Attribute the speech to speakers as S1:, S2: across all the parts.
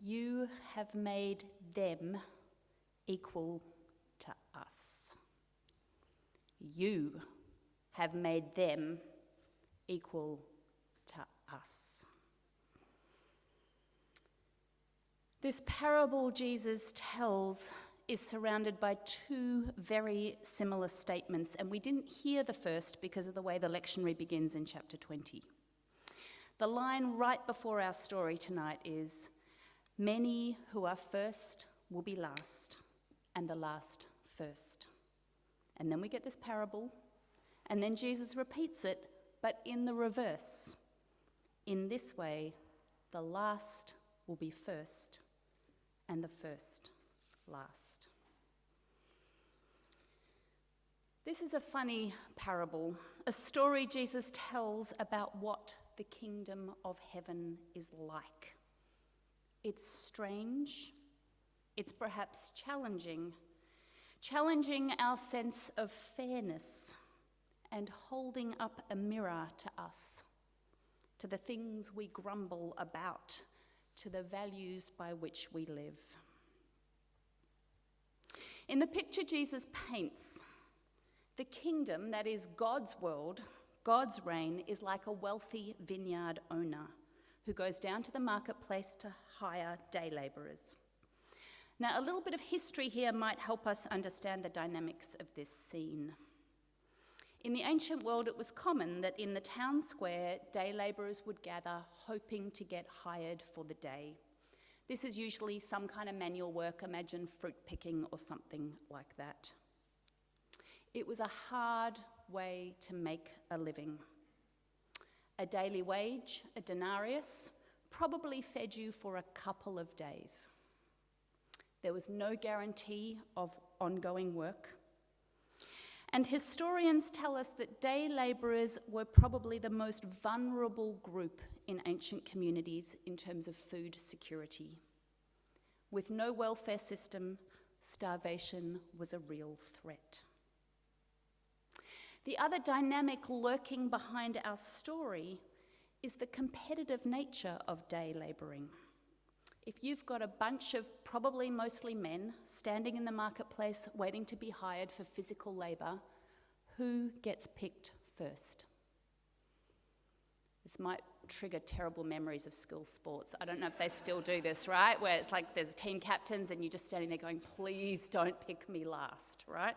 S1: You have made them equal to us. You have made them equal to us. This parable Jesus tells is surrounded by two very similar statements, and we didn't hear the first because of the way the lectionary begins in chapter 20. The line right before our story tonight is, "Many who are first will be last, and the last first." And then we get this parable, and then Jesus repeats it, but in the reverse. In this way, the last will be first, and the first last. This is a funny parable, a story Jesus tells about what the kingdom of heaven is like. It's strange, it's perhaps challenging our sense of fairness and holding up a mirror to us, to the things we grumble about, to the values by which we live. In the picture Jesus paints, the kingdom, that is God's world, God's reign, is like a wealthy vineyard owner who goes down to the marketplace to hire day labourers. Now, a little bit of history here might help us understand the dynamics of this scene. In the ancient world, it was common that in the town square, day labourers would gather hoping to get hired for the day. This is usually some kind of manual work, imagine fruit picking or something like that. It was a hard way to make a living. A daily wage, a denarius, probably fed you for a couple of days. There was no guarantee of ongoing work. And historians tell us that day labourers were probably the most vulnerable group in ancient communities in terms of food security. With no welfare system, starvation was a real threat. The other dynamic lurking behind our story is the competitive nature of day labouring. If you've got a bunch of probably mostly men standing in the marketplace waiting to be hired for physical labour, who gets picked first? This might trigger terrible memories of school sports. I don't know if they still do this, right? Where it's like there's team captains and you're just standing there going, please don't pick me last, right?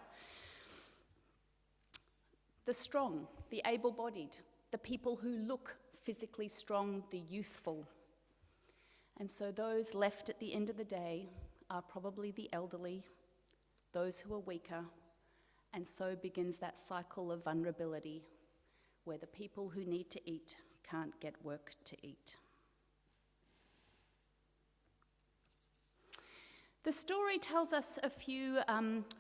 S1: The strong, the able-bodied, the people who look physically strong, the youthful. And so those left at the end of the day are probably the elderly, those who are weaker, and so begins that cycle of vulnerability where the people who need to eat can't get work to eat. The story tells us a few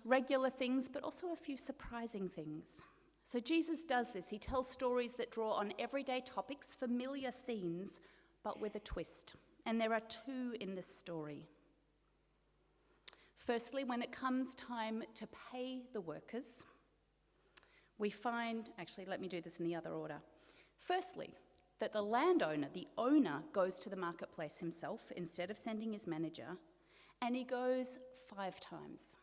S1: regular things, but also a few surprising things. So Jesus does this. He tells stories that draw on everyday topics, familiar scenes, but with a twist. And there are two in this story. Firstly, when it comes time to pay the workers, we find, actually, let me do this in the other order. Firstly, that the landowner, the owner, goes to the marketplace himself instead of sending his manager, and he goes 5 times.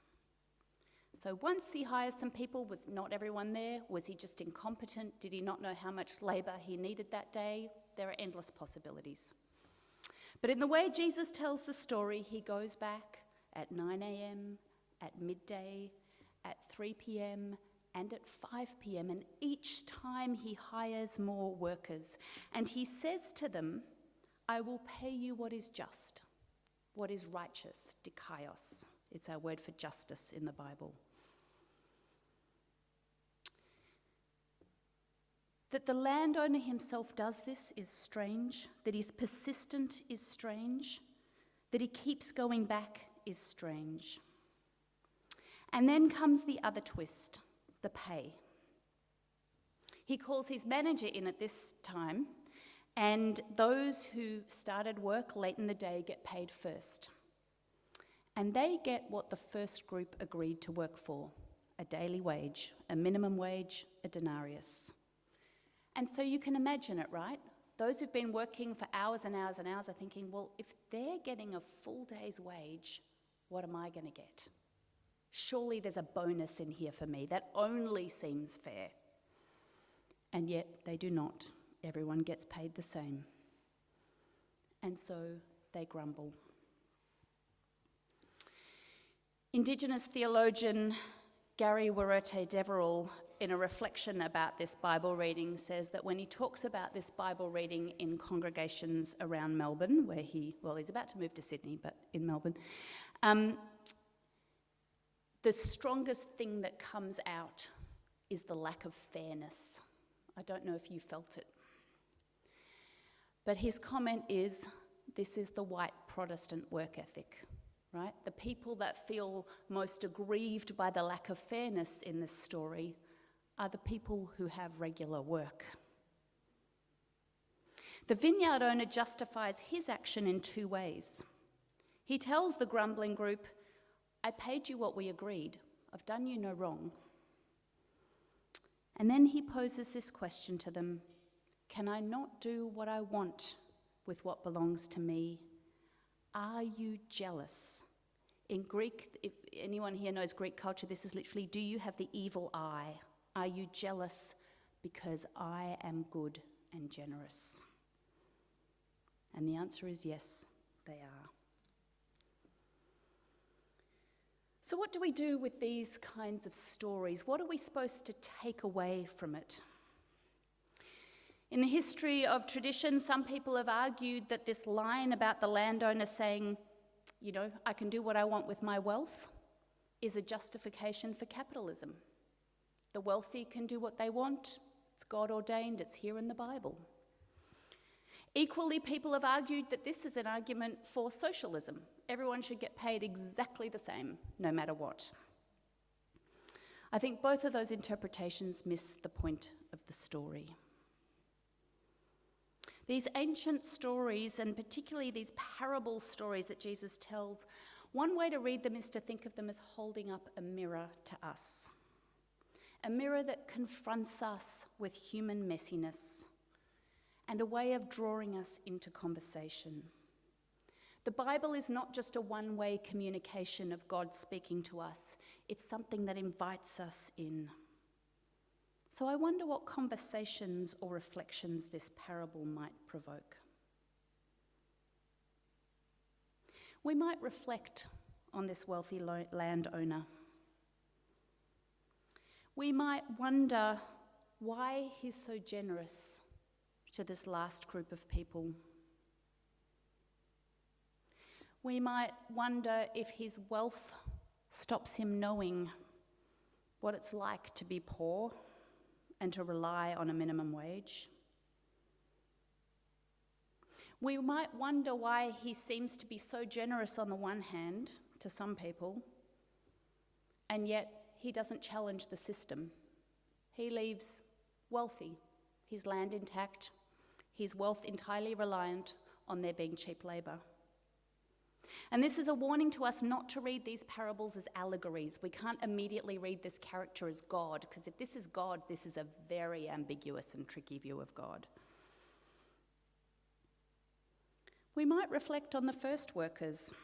S1: So once he hires some people, was not everyone there? Was he just incompetent? Did he not know how much labour he needed that day? There are endless possibilities. But in the way Jesus tells the story, he goes back at 9 a.m., at midday, at 3 p.m., and at 5 p.m., and each time he hires more workers. And he says to them, I will pay you what is just, what is righteous, dikaios. It's our word for justice in the Bible. That the landowner himself does this is strange. That he's persistent is strange. That he keeps going back is strange. And then comes the other twist, the pay. He calls his manager in at this time, and those who started work late in the day get paid first. And they get what the first group agreed to work for, a daily wage, a minimum wage, a denarius. And so you can imagine it, right? Those who've been working for hours and hours and hours are thinking, well, if they're getting a full day's wage, what am I going to get? Surely there's a bonus in here for me. That only seems fair. And yet they do not. Everyone gets paid the same. And so they grumble. Indigenous theologian Gary Warete Deverell, in a reflection about this Bible reading, says that when he talks about this Bible reading in congregations around Melbourne, where he's about to move to Sydney, but in Melbourne, the strongest thing that comes out is the lack of fairness. I don't know if you felt it. But his comment is, this is the white Protestant work ethic, right? The people that feel most aggrieved by the lack of fairness in this story are the people who have regular work. The vineyard owner justifies his action in two ways. He tells the grumbling group, I paid you what we agreed. I've done you no wrong. And then he poses this question to them, can I not do what I want with what belongs to me? Are you jealous? In Greek, if anyone here knows Greek culture, this is literally, do you have the evil eye? Are you jealous because I am good and generous? And the answer is yes, they are. So what do we do with these kinds of stories? What are we supposed to take away from it? In the history of tradition, some people have argued that this line about the landowner saying, I can do what I want with my wealth, is a justification for capitalism. The wealthy can do what they want. It's God ordained. It's here in the Bible. Equally, people have argued that this is an argument for socialism. Everyone should get paid exactly the same, no matter what. I think both of those interpretations miss the point of the story. These ancient stories, and particularly these parable stories that Jesus tells, one way to read them is to think of them as holding up a mirror to us. A mirror that confronts us with human messiness and a way of drawing us into conversation. The Bible is not just a one-way communication of God speaking to us. It's something that invites us in. So I wonder what conversations or reflections this parable might provoke. We might reflect on this wealthy landowner. We might wonder why he's so generous to this last group of people. We might wonder if his wealth stops him knowing what it's like to be poor and to rely on a minimum wage. We might wonder why he seems to be so generous on the one hand to some people, and yet he doesn't challenge the system. He leaves wealthy, his land intact, his wealth entirely reliant on there being cheap labour. And this is a warning to us not to read these parables as allegories. We can't immediately read this character as God, because if this is God, this is a very ambiguous and tricky view of God. We might reflect on the first workers.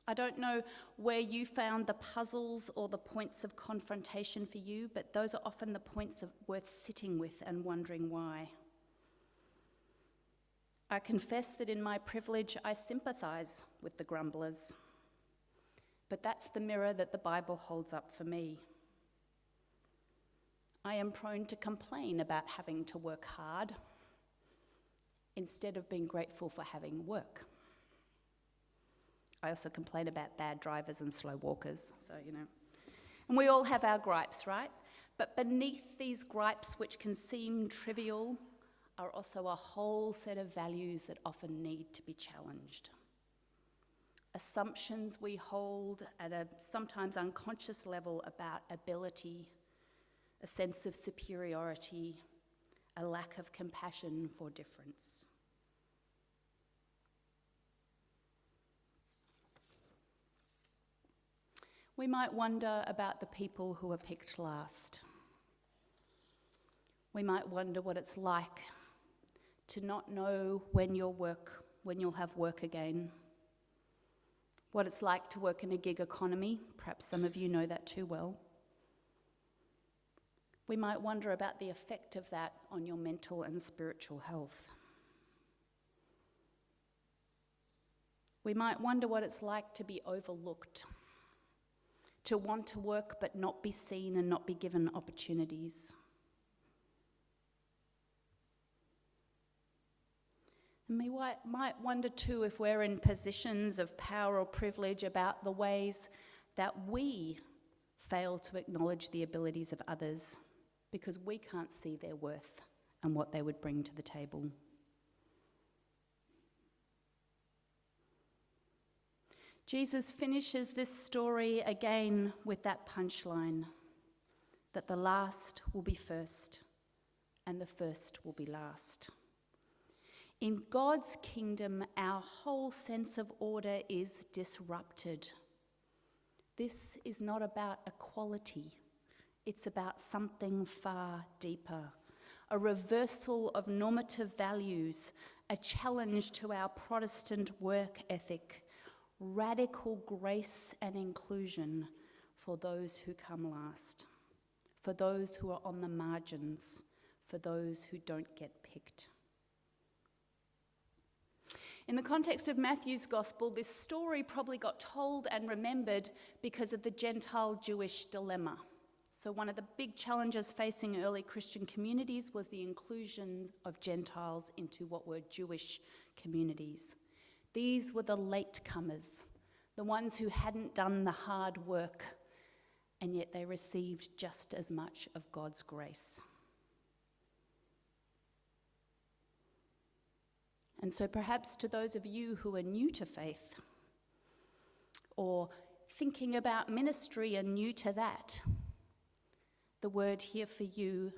S1: I don't know where you found the puzzles or the points of confrontation for you, but those are often the points worth sitting with and wondering why. I confess that in my privilege, I sympathise with the grumblers. But that's the mirror that the Bible holds up for me. I am prone to complain about having to work hard instead of being grateful for having work. I also complain about bad drivers and slow walkers, And we all have our gripes, right? But beneath these gripes, which can seem trivial, are also a whole set of values that often need to be challenged. Assumptions we hold at a sometimes unconscious level about ability, a sense of superiority, a lack of compassion for difference. We might wonder about the people who are picked last. We might wonder what it's like to not know when you'll have work again, what it's like to work in a gig economy. Perhaps some of you know that too well. We might wonder about the effect of that on your mental and spiritual health. We might wonder what it's like to be overlooked, to want to work but not be seen and not be given opportunities. And we might wonder too if we're in positions of power or privilege about the ways that we fail to acknowledge the abilities of others because we can't see their worth and what they would bring to the table. Jesus finishes this story again with that punchline, that the last will be first and the first will be last. In God's kingdom, our whole sense of order is disrupted. This is not about equality. It's about something far deeper, a reversal of normative values, a challenge to our Protestant work ethic, radical grace and inclusion for those who come last, for those who are on the margins, for those who don't get picked. In the context of Matthew's gospel, this story probably got told and remembered because of the Gentile-Jewish dilemma. So one of the big challenges facing early Christian communities was the inclusion of Gentiles into what were Jewish communities. These were the latecomers, the ones who hadn't done the hard work, and yet they received just as much of God's grace. And so perhaps to those of you who are new to faith, or thinking about ministry and new to that, the word here for you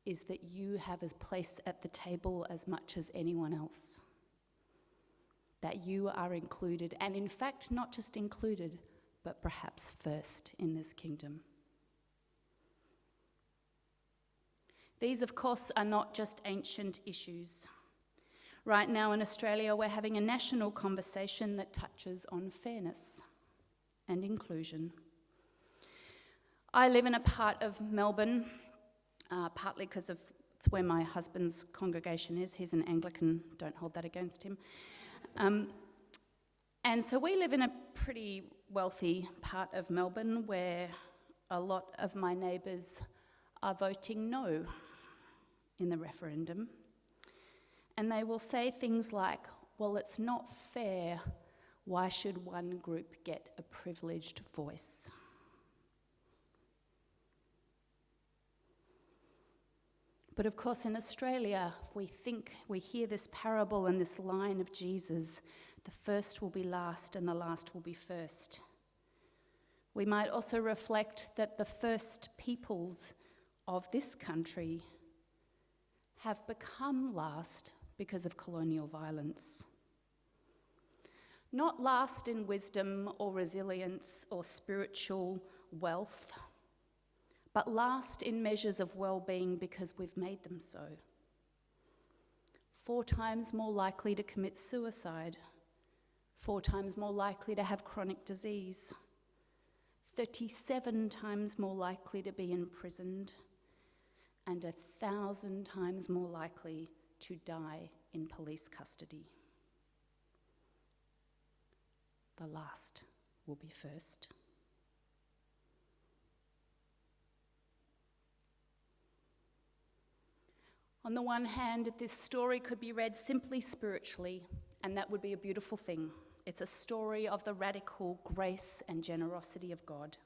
S1: is that you have a place at the table as much as anyone else. That you are included, and in fact, not just included, but perhaps first in this kingdom. These, of course, are not just ancient issues. Right now in Australia, we're having a national conversation that touches on fairness and inclusion. I live in a part of Melbourne, partly because it's where my husband's congregation is. He's an Anglican, don't hold that against him. And so we live in a pretty wealthy part of Melbourne where a lot of my neighbours are voting no in the referendum. And they will say things like, well, it's not fair. Why should one group get a privileged voice? But of course, in Australia, if we hear this parable and this line of Jesus, the first will be last and the last will be first. We might also reflect that the first peoples of this country have become last because of colonial violence. Not last in wisdom or resilience or spiritual wealth, but last in measures of well-being because we've made them so. 4 times more likely to commit suicide, 4 times more likely to have chronic disease, 37 times more likely to be imprisoned, and 1,000 times more likely to die in police custody. The last will be first. On the one hand, this story could be read simply spiritually, and that would be a beautiful thing. It's a story of the radical grace and generosity of God.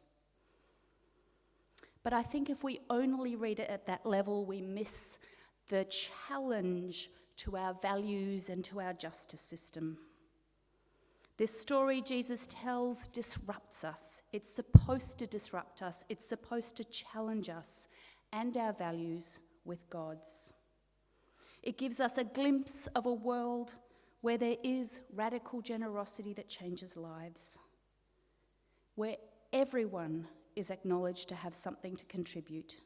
S1: But I think if we only read it at that level, we miss the challenge to our values and to our justice system. This story Jesus tells disrupts us. It's supposed to disrupt us. It's supposed to challenge us and our values with God's. It gives us a glimpse of a world where there is radical generosity that changes lives, where everyone is acknowledged to have something to contribute,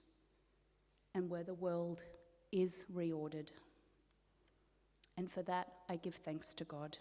S1: and where the world is reordered. and for that I give thanks to God.